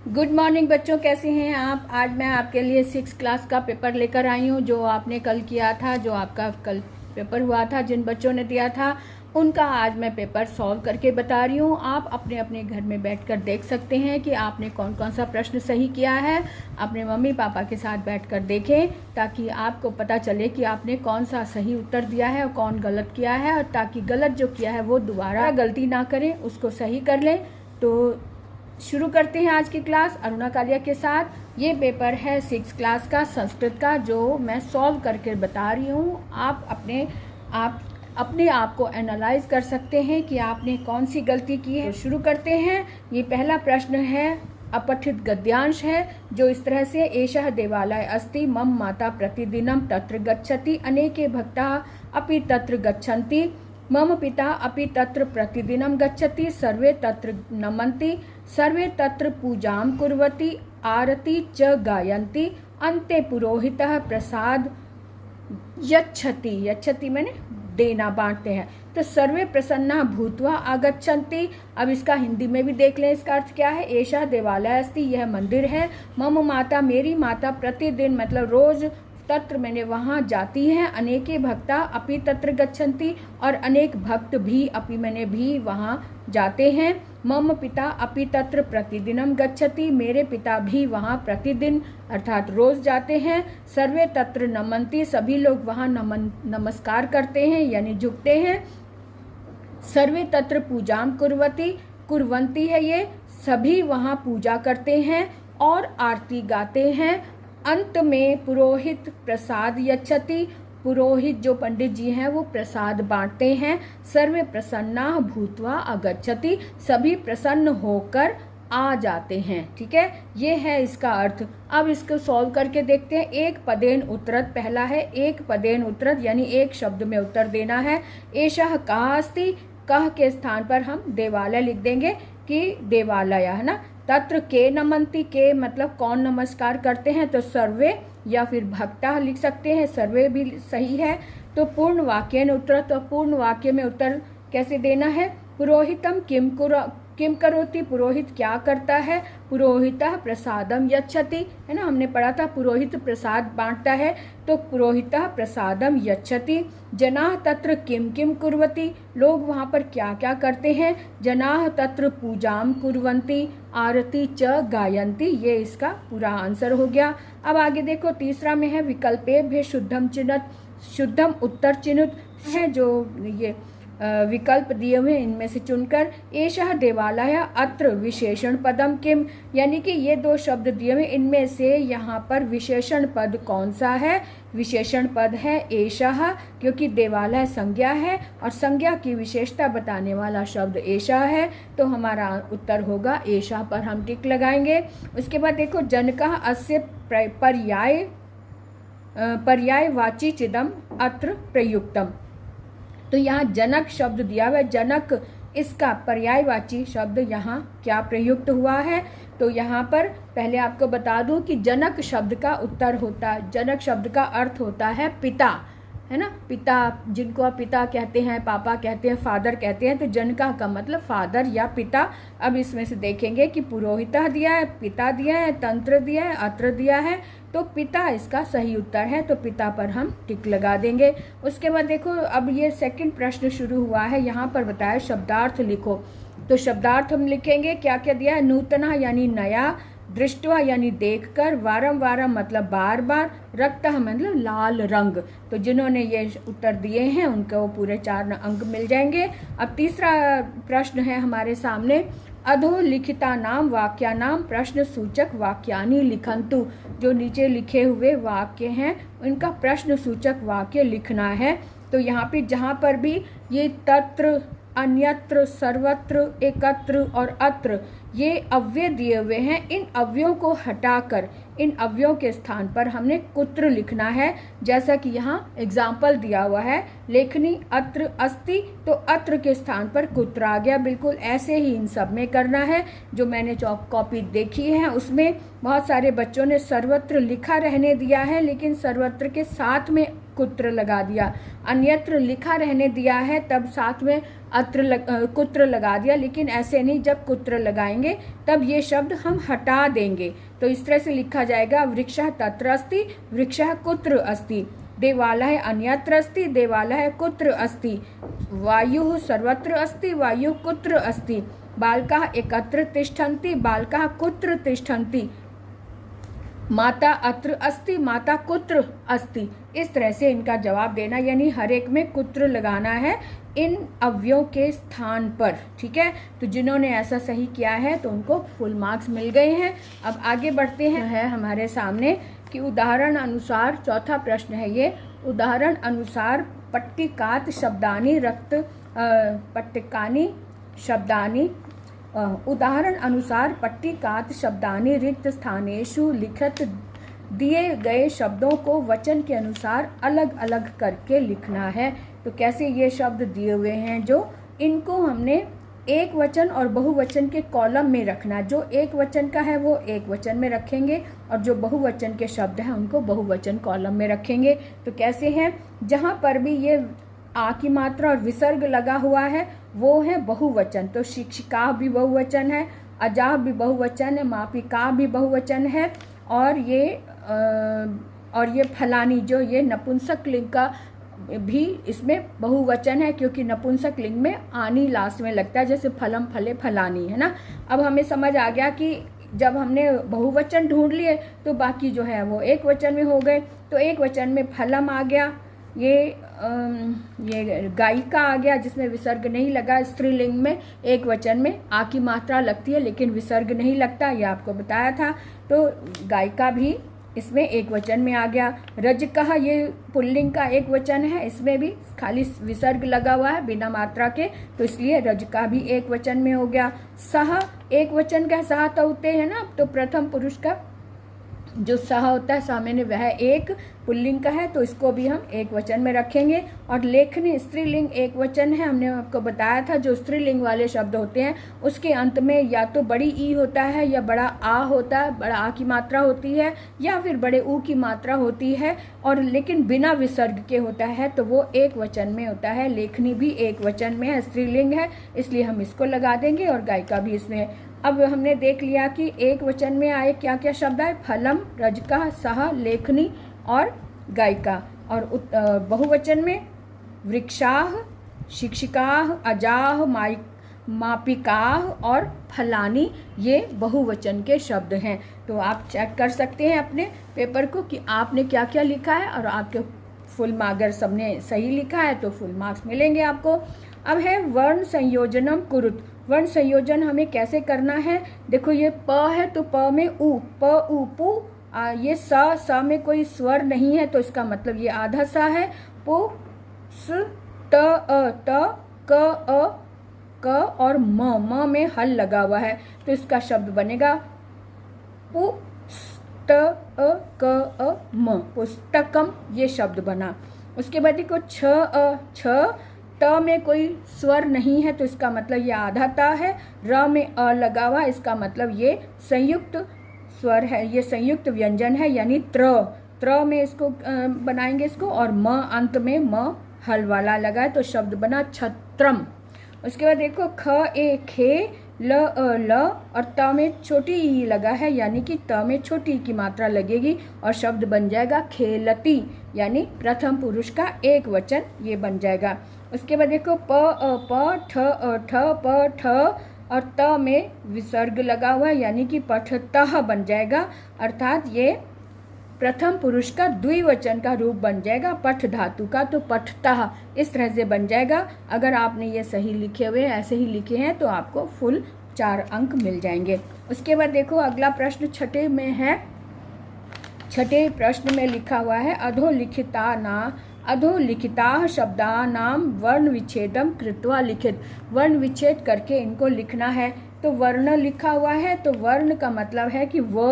Good morning बच्चों, कैसे हैं आप। आज मैं आपके लिए 6 क्लास का पेपर लेकर आई हूँ। जो आपने कल किया था, जो आपका कल पेपर हुआ था, जिन बच्चों ने दिया था उनका आज मैं पेपर सॉल्व करके बता रही हूँ। आप अपने अपने घर में बैठकर देख सकते हैं कि आपने कौन कौन सा प्रश्न सही किया है। अपने मम्मी पापा के साथ बैठकर देखें ताकि आपको पता चले कि आपने कौन सा सही उत्तर दिया है और कौन गलत किया है, और ताकि गलत जो किया है वो दोबारा गलती ना करें, उसको सही कर लें। तो शुरू करते हैं आज की क्लास अरुणा कालिया के साथ। ये पेपर है 6 क्लास का संस्कृत का, जो मैं सॉल्व करके बता रही हूँ। आप अपने आप को एनालाइज कर सकते हैं कि आपने कौन सी गलती की है। तो शुरू करते हैं। ये पहला प्रश्न है, अपठित गद्यांश है, जो इस तरह से एषः देवालय अस्ति मम माता प्रतिदिनम तत्र गच्छति अनेके भक्ता अपि तत्र गच्छन्ति मम पिता अपि तत्र प्रतिदिनं गच्छति सर्वे तत्र नमन्ति सर्वे तत्र पूजां कुर्वन्ति आरती च गायन्ति अन्ते पुरोहितः प्रसाद यच्छति। यच्छति मैंने देना, बांटते हैं। तो सर्वे प्रसन्ना भूत्वा आगच्छन्ति। अब इसका हिंदी में भी देख लें, इसका अर्थ क्या है। एषा देवालय अस्ति, यह मंदिर है। मम माता, मेरी माता, प्रतिदिन मतलब रोज, तत्र मैंने वहाँ जाती हैं। अनेके भक्ता अपि तत्र गच्छन्ति, और अनेक भक्त भी, अपि मैंने भी वहाँ जाते हैं। मम पिता अपि तत्र प्रतिदिनम गच्छति, मेरे पिता भी वहाँ प्रतिदिन अर्थात रोज जाते हैं। सर्वे तत्र नमन्ति, सभी लोग वहाँ नमस्कार करते हैं यानी झुकते हैं। सर्वे तत्र पूजाम कुर्वन्ति है ये, सभी वहाँ पूजा करते हैं और आरती गाते हैं। अंत में पुरोहित प्रसाद यच्छति, पुरोहित जो पंडित जी हैं वो प्रसाद बांटते हैं। सर्वे प्रसन्ना भूत्वा आगच्छति, सभी प्रसन्न होकर आ जाते हैं। ठीक है, ये है इसका अर्थ। अब इसको सॉल्व करके देखते हैं। एक पदेन उत्तरत, पहला है एक पदेन उत्तरत यानी एक शब्द में उत्तर देना है। एषः कः अस्ति, कह के स्थान पर हम देवालय लिख देंगे कि देवालय, है ना। तत्र के नमन्ति, के मतलब कौन नमस्कार करते हैं, तो सर्वे या फिर भक्ता लिख सकते हैं, सर्वे भी सही है। तो पूर्ण वाक्य ने उत्तर, तो पूर्ण वाक्य में उत्तर कैसे देना है। पुरोहितम किम करोति, पुरोहित क्या करता है। पुरोहितः प्रसादम यच्छति, है ना, हमने पढ़ा था पुरोहित प्रसाद बांटता है, तो पुरोहितः प्रसादम यच्छति। जनाः तत्र किम किम कुर्वति, लोग वहाँ पर क्या क्या करते हैं। जनाः तत्र पूजाम कुर्वन्ति आरती च गायन्ति, ये इसका पूरा आंसर हो गया। अब आगे देखो, तीसरा में है विकल्पेभ्य शुद्धम चिनुत, शुद्धम उत्तर चिनुत है, जो ये विकल्प दिए हुए इनमें से चुनकर। एषः देवालय अत्र विशेषण पदम किम, यानी कि ये दो शब्द दिए हुए, इनमें से यहाँ पर विशेषण पद कौन सा है। विशेषण पद है एषः, क्योंकि देवालय संज्ञा है और संज्ञा की विशेषता बताने वाला शब्द एषः है, तो हमारा उत्तर होगा एषः पर हम टिक लगाएंगे। उसके बाद देखो, जनकः अस्य पर्यायवाची चिदम अत्र प्रयुक्तम, तो यहाँ जनक शब्द दिया हुआ है। जनक इसका पर्यायवाची शब्द यहाँ क्या प्रयुक्त हुआ है, तो यहाँ पर पहले आपको बता दूं कि जनक शब्द का उत्तर होता है, जनक शब्द का अर्थ होता है पिता, है ना। पिता, जिनको आप पिता कहते हैं, पापा कहते हैं, फादर कहते हैं, तो जनका का मतलब फादर या पिता। अब इसमें से देखेंगे कि पुरोहिता दिया है, पिता दिया है, तंत्र दिया है, अत्र दिया है, तो पिता इसका सही उत्तर है, तो पिता पर हम टिक लगा देंगे। उसके बाद देखो, अब ये सेकंड प्रश्न शुरू हुआ है। यहाँ पर बताया शब्दार्थ लिखो, तो शब्दार्थ हम लिखेंगे क्या क्या दिया है। नूतना यानी नया, दृष्टवा यानी देखकर, वारम वारम मतलब बार बार, रक्तः मतलब लाल रंग। तो जिन्होंने ये उत्तर दिए हैं उनको पूरे 4 अंक मिल जाएंगे। अब तीसरा प्रश्न है हमारे सामने, अधोलिखिता नाम वाक्या नाम प्रश्न सूचक वाक्यानि लिखन्तु, जो नीचे लिखे हुए वाक्य हैं उनका प्रश्न सूचक वाक्य लिखना है। तो यहाँ पे जहाँ पर भी ये तत्र, अन्यत्र, सर्वत्र, एकत्र और अत्र ये अव्यय दिए हुए हैं, इन अव्ययों को हटाकर इन अव्ययों के स्थान पर हमने कुत्र लिखना है। जैसा कि यहाँ एग्जाम्पल दिया हुआ है, लेखनी अत्र अस्ति, तो अत्र के स्थान पर कुत्र आ गया। बिल्कुल ऐसे ही इन सब में करना है। जो मैंने कॉपी देखी है उसमें बहुत सारे बच्चों ने सर्वत्र लिखा रहने दिया है, लेकिन सर्वत्र के साथ में कुत्र लगा दिया। अन्यत्र लिखा रहने दिया है तब साथ में कुत्र लगा दिया, लेकिन ऐसे नहीं, जब कुत्र लगाएंगे तब ये शब्द हम हटा देंगे। तो इस तरह से लिखा जाएगा, वृक्षः तत्र अस्ति, वृक्षः कुत्र अस्ति, देवालयः अन्यत्र अस्ति, देवालयः कुत्र अस्ति, वायुः सर्वत्र अस्ति, वायुः कुत्र अस्ति, बालकाः एकत्र तिष्ठन्ति, बालकाः कुत्र तिष्ठन्ति, माता अत्र अस्ति, माता कुत्र अस्ति। इस तरह से इनका जवाब देना, यानी हर एक में कुत्र लगाना है इन अवयवों के स्थान पर। ठीक है, तो जिन्होंने ऐसा सही किया है तो उनको फुल मार्क्स मिल गए हैं। अब आगे बढ़ते हैं, है हमारे सामने कि उदाहरण अनुसार, चौथा प्रश्न है ये, उदाहरण अनुसार पट्टिकात शब्दानि रक्त पट्टिकानि शब्दानि उदाहरण अनुसार पट्टिकात शब्दानि रिक्त स्थानेषु लिखित दिए गए शब्दों को वचन के अनुसार अलग अलग करके लिखना है। तो कैसे ये शब्द दिए हुए हैं, जो इनको हमने एक वचन और बहुवचन के कॉलम में रखना। जो एक वचन का है वो एक वचन में रखेंगे और जो बहुवचन के शब्द हैं उनको बहुवचन कॉलम में रखेंगे। तो कैसे हैं, जहाँ पर भी ये आ की मात्रा और विसर्ग लगा हुआ है वो है बहुवचन। तो शिक्षिका भी बहुवचन है, अजा भी बहुवचन है, मापिका भी बहुवचन है, और ये फलानी, जो ये नपुंसक लिंग का भी इसमें बहुवचन है, क्योंकि नपुंसक लिंग में आनी लास्ट में लगता है, जैसे फलम फले फलानी, है ना। अब हमें समझ आ गया कि जब हमने बहुवचन ढूंढ लिए तो बाकी जो है वो एक वचन में हो गए। तो एक वचन में फलम आ गया, ये गायिका आ गया जिसमें विसर्ग नहीं लगा। स्त्रीलिंग में एक वचन में आ की मात्रा लगती है लेकिन विसर्ग नहीं लगता, ये आपको बताया था। तो गायिका भी इसमें एक वचन में आ गया। रजकः, ये पुल्लिंग का एक वचन है, इसमें भी खाली विसर्ग लगा हुआ है बिना मात्रा के, तो इसलिए रजका भी एक वचन में हो गया। सह एक वचन का, सह तौते है ना, तो प्रथम पुरुष का जो सह होता है सामान्य वह एक पुल्लिंग का है, तो इसको भी हम एक वचन में रखेंगे। और लेखनी स्त्रीलिंग एक वचन है, हमने आपको बताया था। जो स्त्रीलिंग वाले शब्द होते हैं उसके अंत में या तो बड़ी ई होता है या बड़ा आ होता है, बड़ा आ की मात्रा होती है या फिर बड़े ऊ की मात्रा होती है, और लेकिन बिना विसर्ग के होता है, तो वो एक वचन में होता है। लेखनी भी एक वचन में है, स्त्रीलिंग है, इसलिए हम इसको लगा देंगे, और गायिका भी इसमें। अब हमने देख लिया कि एक वचन में आए क्या क्या शब्द आए, फलम, रजका, सह, लेखनी और गायिका। और बहुवचन में वृक्षाः, शिक्षिकाः, अजाः, मापिकाः और फलानी, ये बहुवचन के शब्द हैं। तो आप चेक कर सकते हैं अपने पेपर को कि आपने क्या क्या लिखा है, और आपके फुल मार्क्स, अगर सबने सही लिखा है तो फुल मार्क्स मिलेंगे आपको। अब है वर्ण संयोजनम कुरुत। वर्ण संयोजन हमें कैसे करना है, देखो ये प है तो प में उ, प उ पु, ये स में कोई स्वर नहीं है तो इसका मतलब ये आधा सा है। पु स त अ त क अ क और म में हल लगा हुआ है, तो इसका शब्द बनेगा पु त अ क अ म, पुस्तकम, ये शब्द बना। उसके बाद देखो छ त में कोई स्वर नहीं है तो इसका मतलब ये आधा ता है। र में अ लगा हुआ, इसका मतलब ये संयुक्त स्वर है, ये संयुक्त व्यंजन है, यानी त्र में इसको बनाएंगे इसको, और म अंत में म हल वाला लगा है तो शब्द बना छत्रम। उसके बाद देखो ख ए खे, ल अ ल, और त में छोटी ई लगा है, यानी कि त में छोटी की मात्रा लगेगी और शब्द बन जाएगा खेलती, यानी प्रथम पुरुष का एक वचन ये बन जाएगा। उसके बाद देखो प अ प, ठ अ ठ, प ठ, और त में विसर्ग लगा हुआ है, यानी कि पठतः बन जाएगा, अर्थात ये प्रथम पुरुष का द्विवचन का रूप बन जाएगा पठ धातु का, तो पठतः इस तरह से बन जाएगा। अगर आपने ये सही लिखे हुए ऐसे ही लिखे हैं तो आपको फुल 4 अंक मिल जाएंगे। उसके बाद देखो अगला प्रश्न छठे में है। छठे प्रश्न में लिखा हुआ है अधोलिखिताः शब्दानां वर्ण विच्छेदम कृत्वा लिखित। वर्ण विच्छेद करके इनको लिखना है। तो वर्ण लिखा हुआ है तो वर्ण का मतलब है कि व,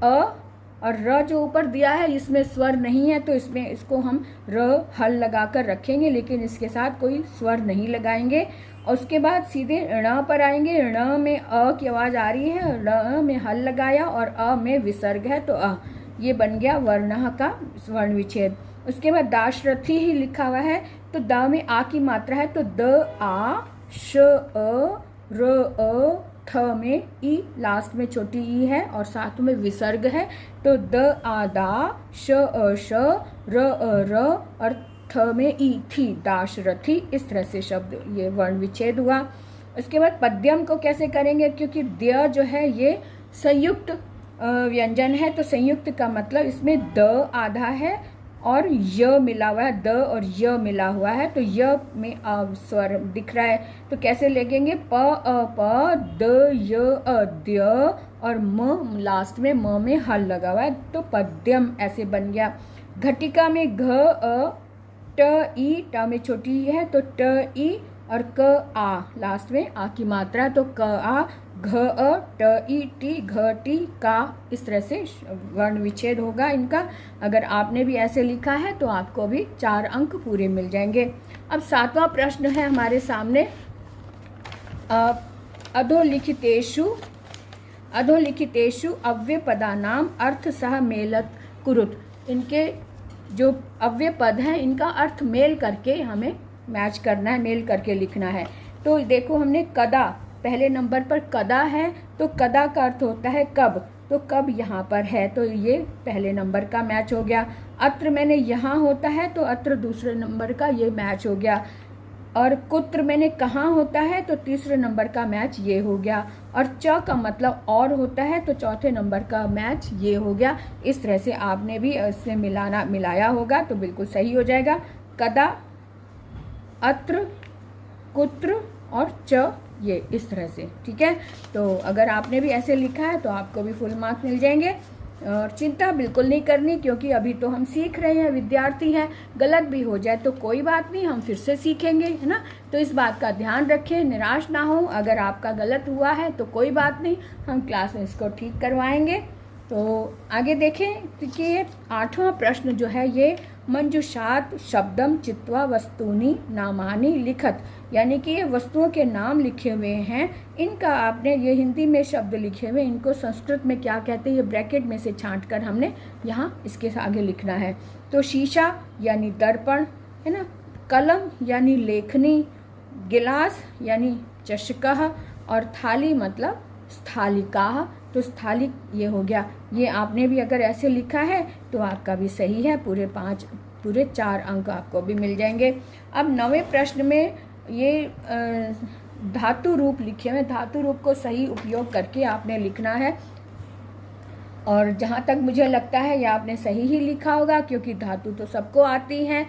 अ और र जो ऊपर दिया है इसमें स्वर नहीं है तो इसमें इसको हम र हल लगाकर रखेंगे, लेकिन इसके साथ कोई स्वर नहीं लगाएंगे। और उसके बाद सीधे ण पर आएंगे। ण में अ की आवाज़ आ रही है, ण में हल लगाया और अ में विसर्ग है तो अ, ये बन गया वर्ण का वर्ण विच्छेद। उसके बाद दाशरथी ही लिखा हुआ है, तो द में आ की मात्रा है, तो द आ, श अ, र अ, थ में ई, लास्ट में छोटी ई है और साथ में विसर्ग है, तो द आ दा, श अ श, र अ र और थ में ई थी, दाशरथी। इस तरह से शब्द ये वर्ण विच्छेद हुआ। उसके बाद पद्यम को कैसे करेंगे, क्योंकि द्य जो है ये संयुक्त व्यंजन है, तो संयुक्त का मतलब इसमें द आधा है और य मिला हुआ है, द और य मिला हुआ है, तो य में स्वर दिख रहा है, तो कैसे लिखेंगे, प अ प, द य अ द्य और म लास्ट में म में हल लगा हुआ है, तो पद्यम ऐसे बन गया। घटिका में घ अ ट ई, ट में छोटी ई है, तो ट ई और क आ, लास्ट में आ की मात्रा, तो क आ, घ अ, ट ई टी, घ टी का। इस तरह से वर्ण विच्छेद होगा इनका। अगर आपने भी ऐसे लिखा है तो आपको भी 4 अंक पूरे मिल जाएंगे। अब 7वां प्रश्न है हमारे सामने, अधोलिखितेषु अव्यय पदानाम अर्थ सह मेलत कुरुत। इनके जो अव्यय पद हैं इनका अर्थ मेल करके हमें मैच करना है, मेल करके लिखना है। तो देखो हमने कदा, पहले नंबर पर कदा है, तो कदा का अर्थ होता है कब, तो कब यहाँ पर है, तो ये पहले नंबर का मैच हो गया। अत्र मैंने यहाँ होता है, तो अत्र दूसरे नंबर का ये मैच हो गया। और कुत्र मैंने कहाँ होता है, तो तीसरे नंबर का मैच ये हो गया। और च का मतलब और होता है, तो चौथे नंबर का मैच ये हो गया। इस तरह से आपने भी इससे मिलाया होगा तो बिल्कुल सही हो जाएगा। कदा, अत्र, कुत्र और च, ये इस तरह से, ठीक है। तो अगर आपने भी ऐसे लिखा है तो आपको भी फुल मार्क्स मिल जाएंगे। और चिंता बिल्कुल नहीं करनी, क्योंकि अभी तो हम सीख रहे हैं, विद्यार्थी हैं, गलत भी हो जाए तो कोई बात नहीं, हम फिर से सीखेंगे, है ना। तो इस बात का ध्यान रखें, निराश ना हो। अगर आपका गलत हुआ है तो कोई बात नहीं, हम क्लास में इसको ठीक करवाएंगे। तो आगे देखें कि 8वां प्रश्न जो है ये मंजुषात शब्दम चित्वा वस्तूनि नामानि लिखत, यानी कि ये वस्तुओं के नाम लिखे हुए हैं, इनका आपने ये हिंदी में शब्द लिखे हुए, इनको संस्कृत में क्या कहते हैं, ये ब्रैकेट में से छांट कर हमने यहाँ इसके आगे लिखना है। तो शीशा यानी दर्पण, है ना, कलम यानी लेखनी, गिलास यानी चषकः और थाली मतलब स्थालिकाः, तो स्थालिक ये हो गया। ये आपने भी अगर ऐसे लिखा है तो आपका भी सही है, पूरे 4 अंक आपको भी मिल जाएंगे। अब 9वें प्रश्न में ये धातु रूप लिखे हुए, धातु रूप को सही उपयोग करके आपने लिखना है। और जहाँ तक मुझे लगता है ये आपने सही ही लिखा होगा, क्योंकि धातु तो सबको आती हैं।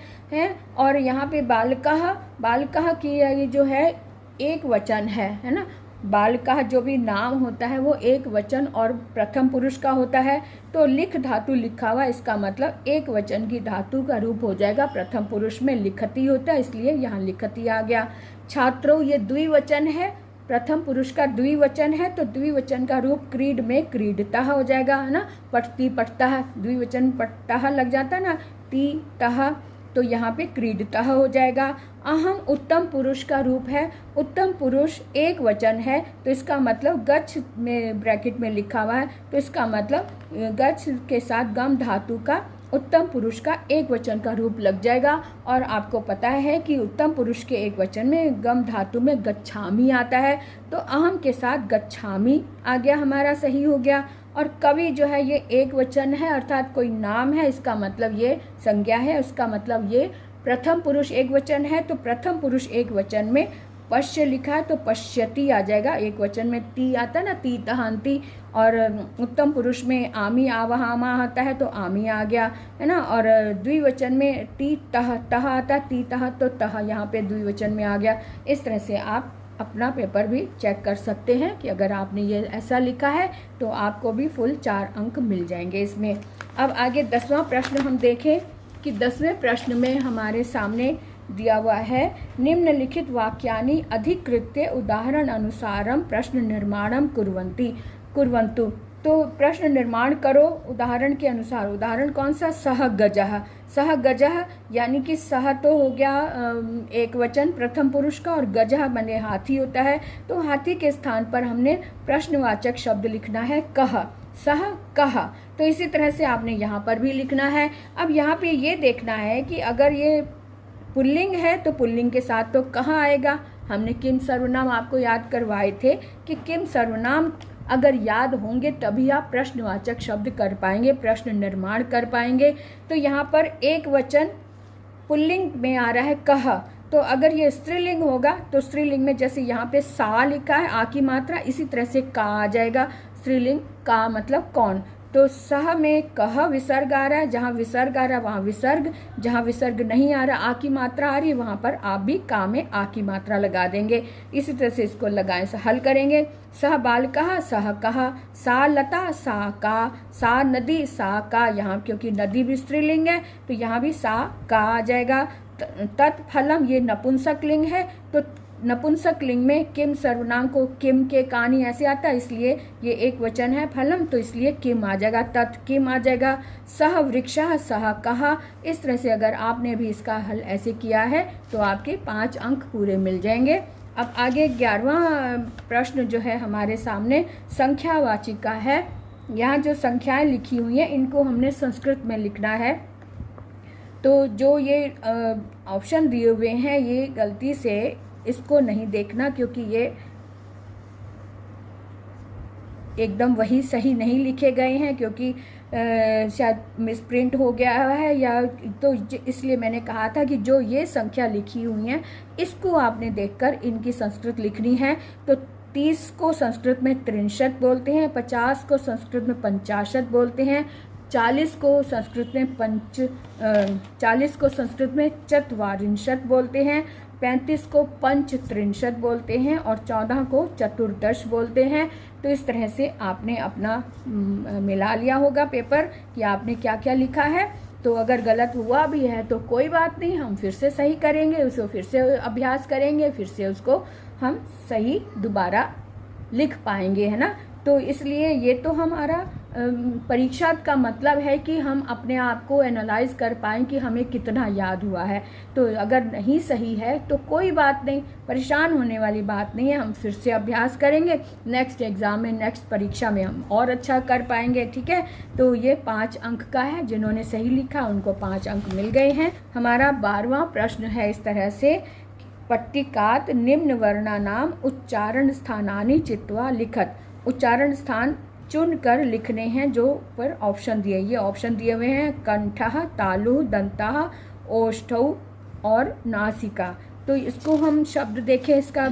और यहाँ पे बालकः की ये जो है एक वचन है ना। बालकः जो भी नाम होता है वो एक वचन और प्रथम पुरुष का होता है, तो लिख धातु लिखा हुआ, इसका मतलब एक वचन की धातु का रूप हो जाएगा। प्रथम पुरुष में लिखती होता है, इसलिए यहाँ लिखती आ गया। छात्रों ये द्विवचन है, प्रथम पुरुष का द्विवचन है, तो द्विवचन का रूप क्रीड में क्रीडतः हो जाएगा, है ना। पठती पठतः, द्विवचन पठतः लग जाता है ना, ती तः, तो यहाँ पे क्रीडतः हो जाएगा। अहम उत्तम पुरुष का रूप है, उत्तम पुरुष एक वचन है, तो इसका मतलब गच्छ में ब्रैकेट में लिखा हुआ है, तो इसका मतलब गच्छ के साथ गम धातु का उत्तम पुरुष का एक वचन का रूप लग जाएगा। और आपको पता है कि उत्तम पुरुष के एक वचन में गम धातु में गच्छामी आता है, तो अहम के साथ गच्छामी आ गया, हमारा सही हो गया। और कवि जो है ये एक वचन है, अर्थात कोई नाम है, इसका मतलब ये संज्ञा है, उसका मतलब ये प्रथम पुरुष एक वचन है, तो प्रथम पुरुष एक वचन में पश्य लिखा है तो पश्यति आ जाएगा। एक वचन में ती आता है ना, ती तहांति, और उत्तम पुरुष में आमी आवहामा आता है तो आमी आ गया, है ना। और द्विवचन में ती तह आता, ती तह, तो तह यहाँ पे द्विवचन में आ गया। इस तरह से आप अपना पेपर भी चेक कर सकते हैं कि अगर आपने ये ऐसा लिखा है तो आपको भी फुल 4 अंक मिल जाएंगे इसमें। अब आगे 10वां प्रश्न हम देखें कि 10वें प्रश्न में हमारे सामने दिया हुआ है, निम्नलिखित वाक्यानि अधिकृत्य उदाहरण अनुसारम प्रश्न निर्माणम कुर्वन्तु। तो प्रश्न निर्माण करो उदाहरण के अनुसार। उदाहरण कौन सा, सह गजः, यानी कि सह तो हो गया एक वचन प्रथम पुरुष का, और गजः बने हाथी होता है, तो हाथी के स्थान पर हमने प्रश्नवाचक शब्द लिखना है कह, सह कह। तो इसी तरह से आपने यहाँ पर भी लिखना है। अब यहाँ पे ये देखना है कि अगर ये पुल्लिंग है तो पुल्लिंग के साथ तो कहाँ आएगा। हमने किम सर्वनाम आपको याद करवाए थे कि किम सर्वनाम अगर याद होंगे तभी आप प्रश्नवाचक शब्द कर पाएंगे, प्रश्न निर्माण कर पाएंगे। तो यहाँ पर एक वचन पुल्लिंग में आ रहा है कह, तो अगर ये स्त्रीलिंग होगा तो स्त्रीलिंग में जैसे यहाँ पे सा लिखा है आ की मात्रा, इसी तरह से का आ जाएगा। स्त्रीलिंग का मतलब कौन, तो सह में कह विसर्ग आ रहा है, जहाँ विसर्ग आ रहा है वहाँ विसर्ग, जहाँ विसर्ग नहीं आ रहा आ की मात्रा आ रही है वहाँ पर आप भी का में आ की मात्रा लगा देंगे। इसी तरह से इसको लगाएं से हल करेंगे। सह बाल कहा सह कहा, सा लता सा का, सा नदी सा का, यहाँ क्योंकि नदी भी स्त्रीलिंग है तो यहाँ भी सा का आ जाएगा। तत्फलम ये नपुंसक लिंग है, तो नपुंसक लिंग में किम सर्वनाम को किम के कहानी ऐसे आता है, इसलिए ये एक वचन है फलम, तो इसलिए किम आ जाएगा, तत् किम आ जाएगा। सह वृक्षः सह कहा, इस तरह से अगर आपने भी इसका हल ऐसे किया है तो आपके 5 अंक पूरे मिल जाएंगे। अब आगे 11वां प्रश्न जो है हमारे सामने संख्यावाची का है। यहाँ जो संख्याएं लिखी हुई हैं इनको हमने संस्कृत में लिखना है, तो जो ये ऑप्शन दिए हुए हैं ये गलती से इसको नहीं देखना, क्योंकि ये एकदम वही सही नहीं लिखे गए हैं, क्योंकि शायद मिसप्रिंट हो गया है या तो इसलिए मैंने कहा था कि जो ये संख्या लिखी हुई हैं इसको आपने देखकर इनकी संस्कृत लिखनी है। तो 30 को संस्कृत में 63 बोलते हैं, 50 को संस्कृत में 65 बोलते हैं, 40 को संस्कृत में चत्वारिंशत् बोलते हैं, 35 को पंचत्रिंशत् बोलते हैं और 14 को चतुर्दश बोलते हैं। तो इस तरह से आपने अपना मिला लिया होगा पेपर कि आपने क्या क्या लिखा है। तो अगर गलत हुआ भी है तो कोई बात नहीं, हम फिर से सही करेंगे, उसको फिर से अभ्यास करेंगे, फिर से उसको हम सही दोबारा लिख पाएंगे, है ना। तो इसलिए ये तो हमारा परीक्षा का मतलब है कि हम अपने आप को एनालाइज कर पाएँ कि हमें कितना याद हुआ है। तो अगर नहीं सही है तो कोई बात नहीं, परेशान होने वाली बात नहीं है, हम फिर से अभ्यास करेंगे, नेक्स्ट एग्ज़ाम में नेक्स्ट परीक्षा में हम और अच्छा कर पाएंगे, ठीक है। तो ये 5 अंक का है, जिन्होंने सही लिखा उनको 5 अंक मिल गए हैं। हमारा 12वां प्रश्न है इस तरह से, पट्टिकात निम्न वर्णानाम उच्चारण स्थानानि चित्वा लिखत। उच्चारण स्थान चुनकर लिखने हैं जो पर ऑप्शन दिए, ये ऑप्शन दिए हुए हैं कंठः, तालु, दंतः, ओष्ठौ और नासिका। तो इसको हम शब्द देखें इसका,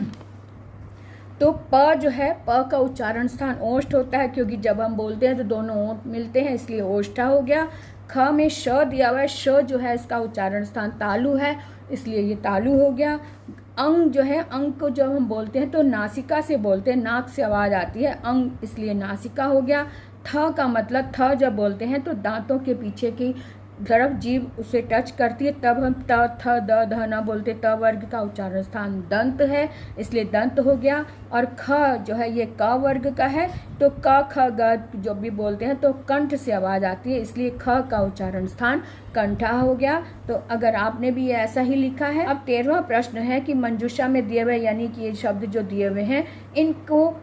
तो प जो है प का उच्चारण स्थान ओष्ठ होता है, क्योंकि जब हम बोलते हैं तो दोनों ओंठ मिलते हैं इसलिए ओष्ठा हो गया। ख में श दिया हुआ है, श जो है इसका उच्चारण स्थान तालु है इसलिए ये तालु हो गया। अंग जो है, अंग को जब हम बोलते हैं तो नासिका से बोलते हैं, नाक से आवाज़ आती है अंग, इसलिए नासिका हो गया। थ का मतलब थ जब बोलते हैं तो दांतों के पीछे की तरफ जीभ उसे टच करती है, तब हम त थ द ध न बोलते। त वर्ग का उच्चारण स्थान दंत है इसलिए दंत हो गया। और ख जो है ये क वर्ग का है, तो क ख ग जो भी बोलते हैं तो कंठ से आवाज़ आती है इसलिए ख का उच्चारण स्थान कंठा हो गया। तो अगर आपने भी ऐसा ही लिखा है। अब 13वां प्रश्न है कि मंजूषा में दिए हुए यानी कि ये शब्द जो दिए हुए हैं इनको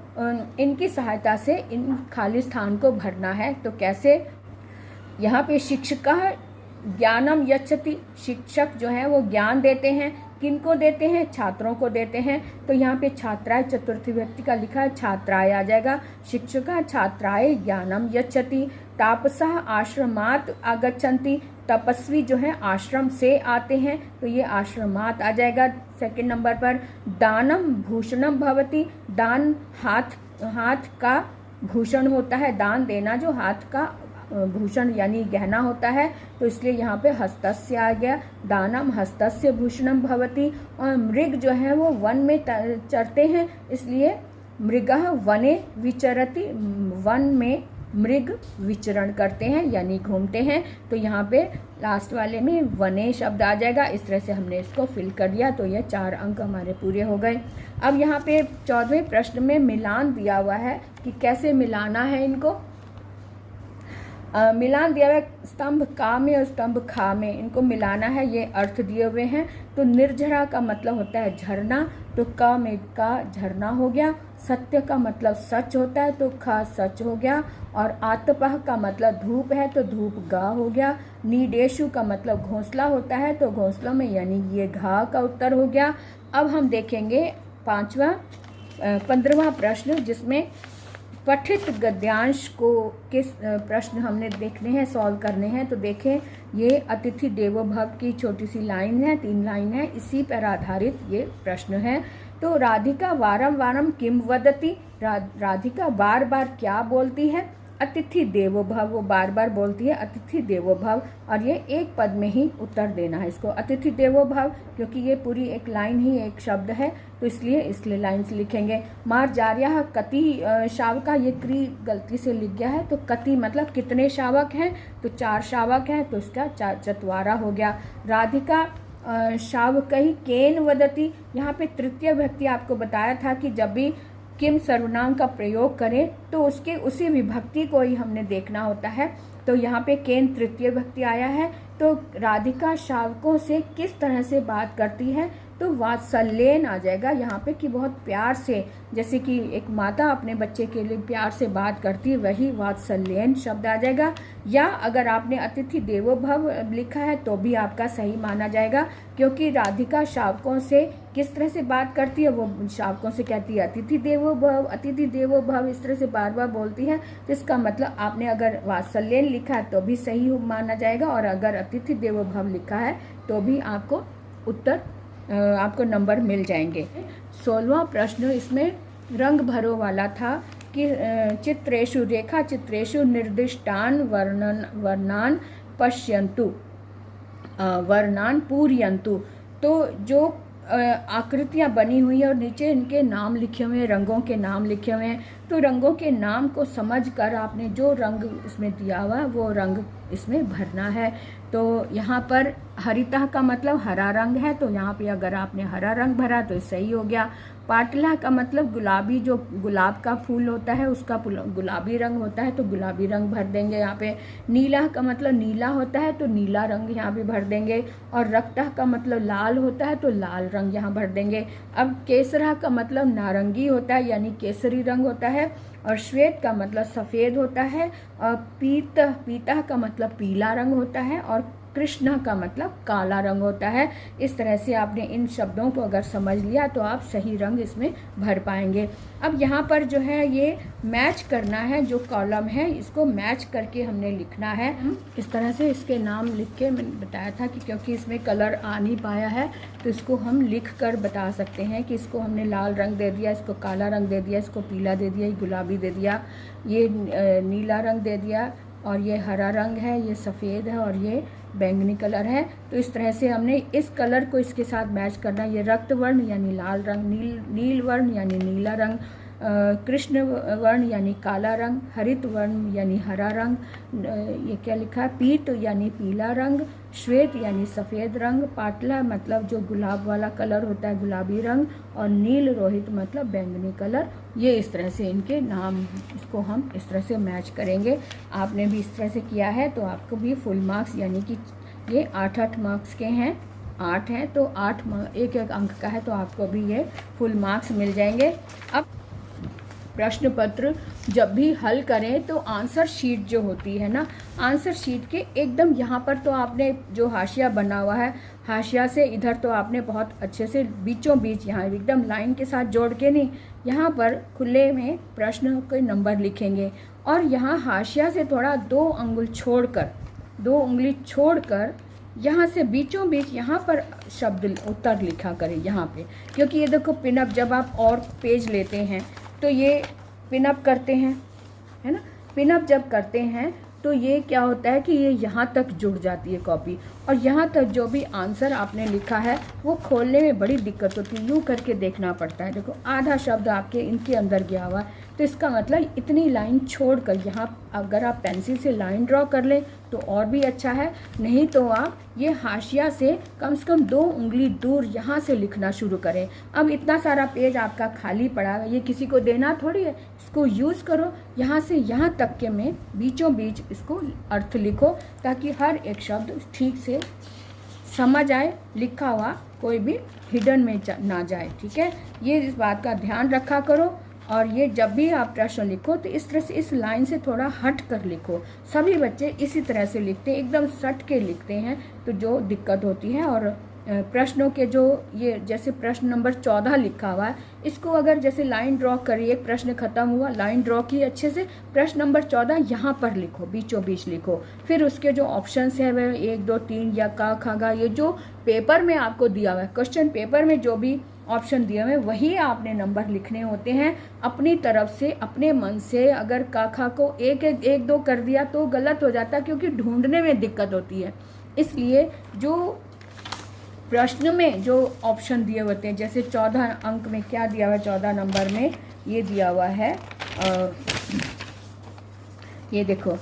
इनकी सहायता से इन खाली स्थान को भरना है। तो कैसे, यहाँ पे शिक्षकः ज्ञानम यच्छति, शिक्षक जो है वो ज्ञान देते हैं, किनको देते हैं, छात्रों को देते हैं। तो यहाँ पे छात्राएं चतुर्थी व्यक्ति का लिखा है, छात्राएं आ जाएगा। शिक्षकः छात्राएं ज्ञानम यच्छति। तापसः आश्रमात् आगच्छन्ति, तपस्वी जो है आश्रम से आते हैं तो ये आश्रमात् आ जाएगा सेकंड नंबर पर। दानम भूषणम भवति, दान हाथ का भूषण होता है, दान देना जो हाथ का भूषण यानी गहना होता है, तो इसलिए यहाँ पे हस्तस्य आ गया। दानम हस्तस्य भूषणम भवति। और मृग जो है वो वन में चरते हैं इसलिए मृगः वने विचरति, वन में मृग विचरण करते हैं यानी घूमते हैं। तो यहाँ पे लास्ट वाले में वने शब्द आ जाएगा। इस तरह से हमने इसको फिल कर दिया, तो ये 4 अंक हमारे पूरे हो गए। अब यहाँ पे 14वें प्रश्न में मिलान दिया हुआ है कि कैसे मिलाना है इनको। मिलान दिया हुआ है, स्तंभ का में और स्तंभ खा में, इनको मिलाना है, ये अर्थ दिए हुए हैं। तो निर्झरा का मतलब होता है झरना, तो क में का झरना हो गया। सत्य का मतलब सच होता है, तो ख सच हो गया। और आतपह का मतलब धूप है, तो धूप गा हो गया। नीडेशु का मतलब घोंसला होता है, तो घोंसला में यानी ये घा का उत्तर हो गया। अब हम देखेंगे 15वां प्रश्न, जिसमें पठित गद्यांश को किस प्रश्न हमने देखने हैं, सॉल्व करने हैं। तो देखें, ये अतिथि देवो भव की छोटी सी लाइन है, 3 लाइन है, इसी पर आधारित ये प्रश्न है। तो राधिका वारम वारम किम वदति, राधिका बार बार क्या बोलती है? अतिथि देवो भव, वो बार बार बोलती है अतिथि देवो भव, और ये एक पद में ही उत्तर देना है इसको, अतिथि देवो भव, क्योंकि ये पूरी एक लाइन ही एक शब्द है, तो इसलिए इसलिए लाइन से लिखेंगे। मार्जार्या कति शावका, ये क्री गलती से लिख गया है, तो कति मतलब कितने शावक हैं, तो 4 शावक हैं, तो इसका चतवारा हो गया। राधिका शावकई केन वदति, यहाँ पे तृतीय व्यक्ति आपको बताया था कि जब भी किम सर्वनाम का प्रयोग करें तो उसके उसी विभक्ति को ही हमने देखना होता है। तो यहाँ पे केन तृतीय व्यक्ति आया है, तो राधिका शावकों से किस तरह से बात करती है, तो वात्सल्यन आ जाएगा यहाँ पे, कि बहुत प्यार से, जैसे कि एक माता अपने बच्चे के लिए प्यार से बात करती है, वही वात्सल्यन शब्द आ जाएगा। या अगर आपने अतिथि देवो भव लिखा है तो भी आपका सही माना जाएगा, क्योंकि राधिका शावकों से किस तरह से बात करती है, वो शावकों से कहती है अतिथि देवो भव, अतिथि देवो भव, इस तरह से बार बार बोलती है। तो इसका मतलब आपने अगर वात्सल्यन लिखा है तो भी सही माना जाएगा, और अगर अतिथि देवो भव लिखा है तो भी आपको उत्तर, आपको नंबर मिल जाएंगे। 16वां प्रश्न इसमें रंग भरो वाला था कि चित्रेषु, रेखा चित्रेषु निर्दिष्टान वर्णान पश्यन्तु, वर्णान पूरयन्तु। तो जो आकृतियाँ बनी हुई है और नीचे इनके नाम लिखे हुए हैं, रंगों के नाम लिखे हुए हैं, तो रंगों के नाम को समझकर आपने जो रंग इसमें दिया हुआ है वो रंग इसमें भरना है। तो यहाँ पर हरिता का मतलब हरा रंग है, तो यहाँ पे अगर आपने हरा रंग भरा तो सही हो गया। पाटला का मतलब गुलाबी, जो गुलाब का फूल होता है उसका गुलाबी रंग होता है, तो गुलाबी रंग भर देंगे यहाँ पे। नीला का मतलब नीला होता है, तो नीला रंग यहाँ पे भर देंगे। और रक्तः का मतलब लाल होता है, तो लाल रंग यहाँ भर देंगे। अब केसरा का मतलब नारंगी होता है, यानी केसरी रंग होता है। और श्वेत का मतलब सफ़ेद होता है। और पीता का मतलब पीला रंग होता है। और कृष्णा का मतलब काला रंग होता है। इस तरह से आपने इन शब्दों को अगर समझ लिया तो आप सही रंग इसमें भर पाएंगे। अब यहाँ पर जो है ये मैच करना है, जो कॉलम है इसको मैच करके हमने लिखना है। इस तरह से इसके नाम लिख के मैंने बताया था कि क्योंकि इसमें कलर आ नहीं पाया है तो इसको हम लिख कर बता सकते हैं कि इसको हमने लाल रंग दे दिया, इसको काला रंग दे दिया, इसको पीला दे दिया, ये गुलाबी दे दिया, ये नीला रंग दे दिया, और ये हरा रंग है, ये सफ़ेद है, और ये बैंगनी कलर है। तो इस तरह से हमने इस कलर को इसके साथ मैच करना है। ये रक्त वर्ण यानी लाल रंग, नील वर्ण यानी नीला रंग, कृष्ण वर्ण यानी काला रंग, हरित वर्ण यानी हरा रंग, ये क्या लिखा है, पीत यानी पीला रंग, श्वेत यानी सफ़ेद रंग, पाटला मतलब जो गुलाब वाला कलर होता है गुलाबी रंग, और नील रोहित मतलब बैंगनी कलर। ये इस तरह से इनके नाम, इसको हम इस तरह से मैच करेंगे। आपने भी इस तरह से किया है तो आपको भी फुल मार्क्स, यानी कि ये 8-8 मार्क्स के हैं, 8 हैं तो 1 अंक का है, तो आपको भी ये फुल मार्क्स मिल जाएंगे। अब प्रश्न पत्र जब भी हल करें तो आंसर शीट जो होती है ना, आंसर शीट के एकदम यहाँ पर तो आपने जो हाशिया बना हुआ है, हाशिया से इधर तो आपने बहुत अच्छे से बीचों बीच यहाँ एकदम लाइन के साथ जोड़ के नहीं, यहाँ पर खुले में प्रश्न के नंबर लिखेंगे। और यहाँ हाशिया से थोड़ा 2 उंगली छोड़कर यहाँ से बीचों बीच यहाँ पर शब्द उत्तर लिखा करें यहाँ पे, क्योंकि ये देखो पिनअप जब आप और पेज लेते हैं तो ये पिनअप करते हैं, है ना। पिनअप जब करते हैं तो ये क्या होता है कि ये यहाँ तक जुड़ जाती है कॉपी, और यहाँ तक जो भी आंसर आपने लिखा है वो खोलने में बड़ी दिक्कत होती है, यूँ करके देखना पड़ता है। देखो आधा शब्द आपके इनके अंदर गया हुआ है, तो इसका मतलब इतनी लाइन छोड़कर यहाँ अगर आप पेंसिल से लाइन ड्रॉ कर लें तो और भी अच्छा है, नहीं तो आप ये हाशिया से कम 2 उंगली दूर यहाँ से लिखना शुरू करें। अब इतना सारा पेज आपका खाली पड़ा है, ये किसी को देना थोड़ी है, इसको यूज़ करो। यहाँ से यहाँ तक के में बीचों बीच इसको अर्थ लिखो ताकि हर एक शब्द ठीक से समझ आए, लिखा हुआ कोई भी हिडन में ना जाए। ठीक है, ये इस बात का ध्यान रखा करो। और ये जब भी आप प्रश्न लिखो तो इस तरह से इस लाइन से थोड़ा हट कर लिखो। सभी बच्चे इसी तरह से लिखते हैं, एकदम सट के लिखते हैं, तो जो दिक्कत होती है। और प्रश्नों के जो ये जैसे प्रश्न नंबर 14 लिखा हुआ है, इसको अगर जैसे लाइन ड्रॉ करिए, एक प्रश्न खत्म हुआ, लाइन ड्रॉ की अच्छे से, प्रश्न नंबर 14 यहाँ पर लिखो, बीचों बीच लिखो। फिर उसके जो ऑप्शंस है वह 1 2 3 या का खागा, ये जो पेपर में आपको दिया हुआ है, क्वेश्चन पेपर में जो भी ऑप्शन दिए हुए वही आपने नंबर लिखने होते हैं अपनी तरफ से, अपने मन से। अगर का खा को 1 2 कर दिया तो गलत हो जाता है, क्योंकि ढूंढने में दिक्कत होती है। इसलिए जो प्रश्न में जो ऑप्शन दिए होते हैं, जैसे 14 अंक में क्या दिया हुआ है, 14 नंबर में ये दिया हुआ है, ये देखो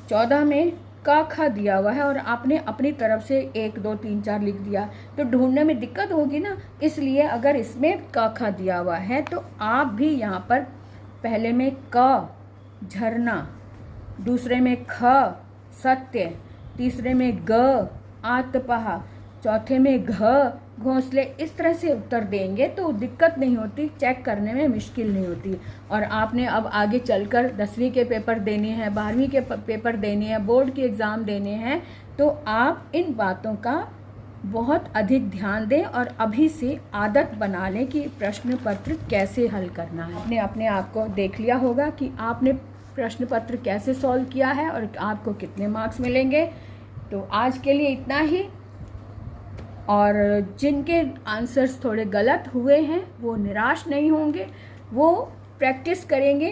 14 में का खा दिया हुआ है और आपने अपनी तरफ से 1 2 3 4 लिख दिया, तो ढूंढने में दिक्कत होगी ना। इसलिए अगर इसमें का खा दिया हुआ है तो आप भी यहाँ पर पहले में क झरना, दूसरे में ख सत्य, तीसरे में ग आतपहा, चौथे में घ घोंसले, इस तरह से उत्तर देंगे तो दिक्कत नहीं होती, चेक करने में मुश्किल नहीं होती। और आपने अब आगे चलकर 10वीं के पेपर देने हैं, 12वीं के पेपर देने हैं, बोर्ड के एग्ज़ाम देने हैं, तो आप इन बातों का बहुत अधिक ध्यान दें और अभी से आदत बना लें कि प्रश्न पत्र कैसे हल करना है। आपने अपने आप को देख लिया होगा कि आपने प्रश्न पत्र कैसे सॉल्व किया है और आपको कितने मार्क्स मिलेंगे। तो आज के लिए इतना ही। और जिनके आंसर्स थोड़े गलत हुए हैं वो निराश नहीं होंगे, वो प्रैक्टिस करेंगे,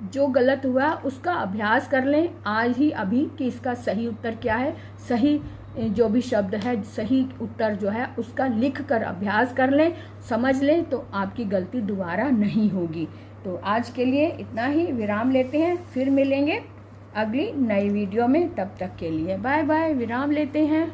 जो गलत हुआ उसका अभ्यास कर लें आज ही अभी कि इसका सही उत्तर क्या है, सही जो भी शब्द है, सही उत्तर जो है उसका लिख कर अभ्यास कर लें, समझ लें, तो आपकी गलती दोबारा नहीं होगी। तो आज के लिए इतना ही, विराम लेते हैं, फिर मिलेंगे अगली नई वीडियो में। तब तक के लिए बाय बाय, विराम लेते हैं।